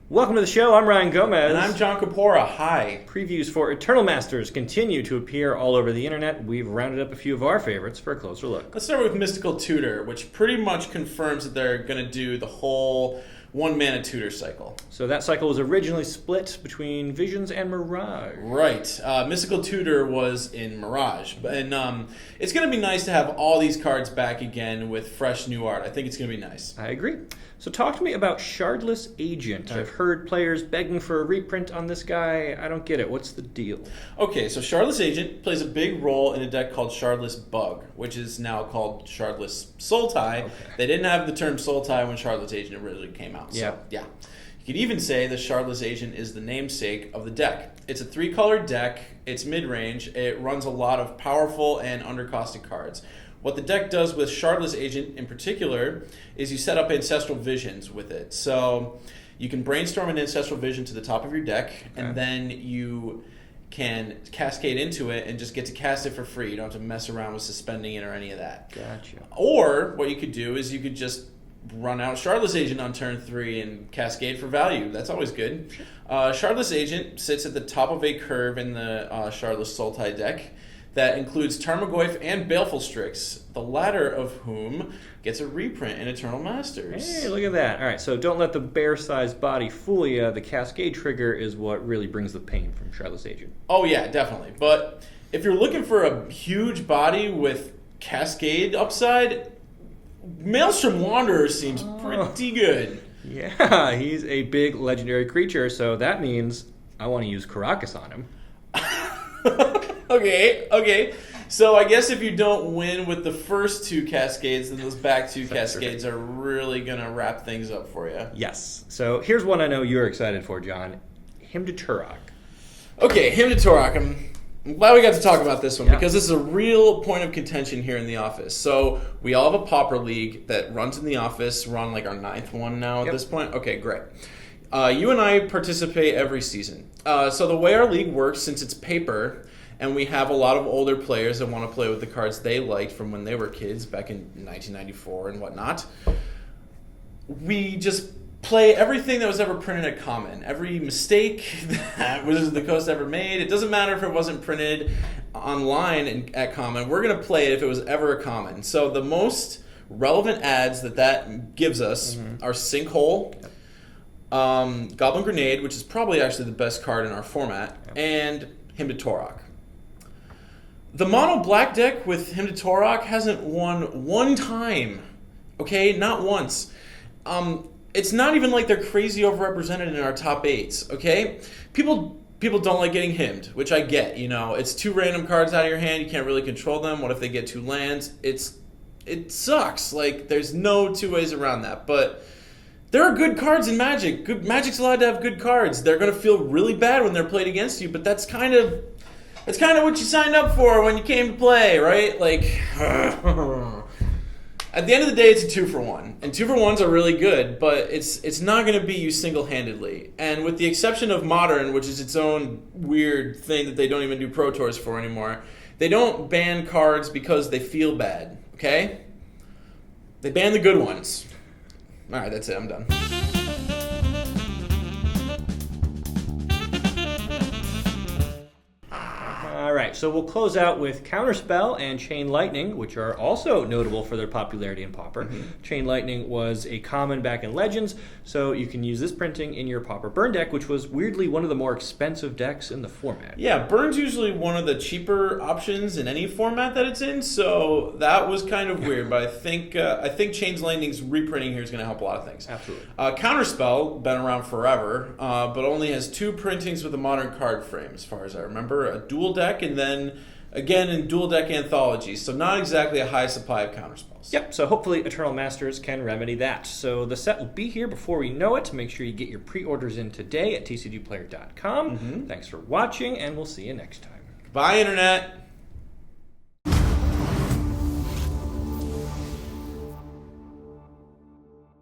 Welcome to the show. I'm Ryan Gomez. And I'm John Kapora. Hi. Previews for Eternal Masters continue to appear all over the internet. We've rounded up a few of our favorites for a closer look. Let's start with Mystical Tutor, which pretty much confirms that they're going to do the whole one-mana tutor cycle. So that cycle was originally split between Visions and Mirage. Right. Mystical Tutor was in Mirage. And it's going to be nice to have all these cards back again with fresh new art. I think it's going to be nice. I agree. So talk to me about Shardless Agent. I've heard players begging for a reprint on this guy. I don't get it. What's the deal? Okay, so Shardless Agent plays a big role in a deck called Shardless Bug, which is now called Shardless Soul Tie. Okay. They didn't have the term Soul Tie when Shardless Agent originally came out. So, yeah. You could even say the Shardless Agent is the namesake of the deck. It's a 3-color deck. It's mid-range. It runs a lot of powerful and undercosted cards. What the deck does with Shardless Agent in particular is you set up Ancestral Visions with it. So you can brainstorm an Ancestral Vision to the top of your deck, and then you can cascade into it and just get to cast it for free. You don't have to mess around with suspending it or any of that. Gotcha. Or what you could do is you could just run out Shardless Agent on turn 3 and cascade for value. That's always good. Shardless Agent sits at the top of a curve in the Shardless Soul Tie deck that includes Tarmogoyf and Baleful Strix, the latter of whom gets a reprint in Eternal Masters. Hey, look at that. All right, so don't let the bear-sized body fool you. The Cascade trigger is what really brings the pain from Shardless Agent. Oh, yeah, definitely. But if you're looking for a huge body with Cascade upside, Maelstrom Wanderer seems pretty good. Yeah, he's a big legendary creature, so that means I want to use Karakas on him. Okay. So I guess if you don't win with the first 2 Cascades, then those back 2 Cascades are really going to wrap things up for you. Yes. So here's one I know you're excited for, John. Hymn to Turok. Okay, Hymn to Turok. I'm glad we got to talk about this one because this is a real point of contention here in the office. So we all have a Pauper League that runs in the office. We're on like our 9th one now at this point. Okay, great. You and I participate every season. So the way our league works, since it's paper, and we have a lot of older players that want to play with the cards they liked from when they were kids back in 1994 and whatnot, we just play everything that was ever printed at Common. Every mistake that Wizards of the Coast ever made. It doesn't matter if it wasn't printed online at Common. We're going to play it if it was ever a Common. So the most relevant ads that gives us are Sinkhole, Goblin Grenade, which is probably actually the best card in our format, and Hymn to Turok. The mono black deck with Hymn to Turok hasn't won one time. Okay, not once. It's not even like they're crazy overrepresented in our top 8s. Okay, people don't like getting hymned, which I get. You know, it's 2 random cards out of your hand. You can't really control them. What if they get 2 lands? It sucks. Like there's no 2 ways around that. But there are good cards in Magic. Magic's allowed to have good cards. They're gonna feel really bad when they're played against you, but that's kind of what you signed up for when you came to play, right? Like, at the end of the day, it's a 2-for-1. And 2-for-1s are really good, but it's not going to be used single-handedly. And with the exception of Modern, which is its own weird thing that they don't even do Pro Tours for anymore, they don't ban cards because they feel bad, okay? They ban the good ones. All right, that's it. I'm done. Alright, so we'll close out with Counterspell and Chain Lightning, which are also notable for their popularity in Pauper. Chain Lightning was a common back in Legends, so you can use this printing in your Pauper Burn deck, which was weirdly one of the more expensive decks in the format. Yeah, Burn's usually one of the cheaper options in any format that it's in, so that was kind of weird, but I think Chain Lightning's reprinting here is going to help a lot of things. Absolutely. Counterspell, been around forever, but only has 2 printings with a modern card frame, as far as I remember. A dual deck, and then again in dual deck anthologies, so not exactly a high supply of counterspells. Yep, so hopefully Eternal Masters can remedy that. So the set will be here before we know it. Make sure you get your pre-orders in today at TCGplayer.com. Thanks for watching, and we'll see you next time. Bye, Internet!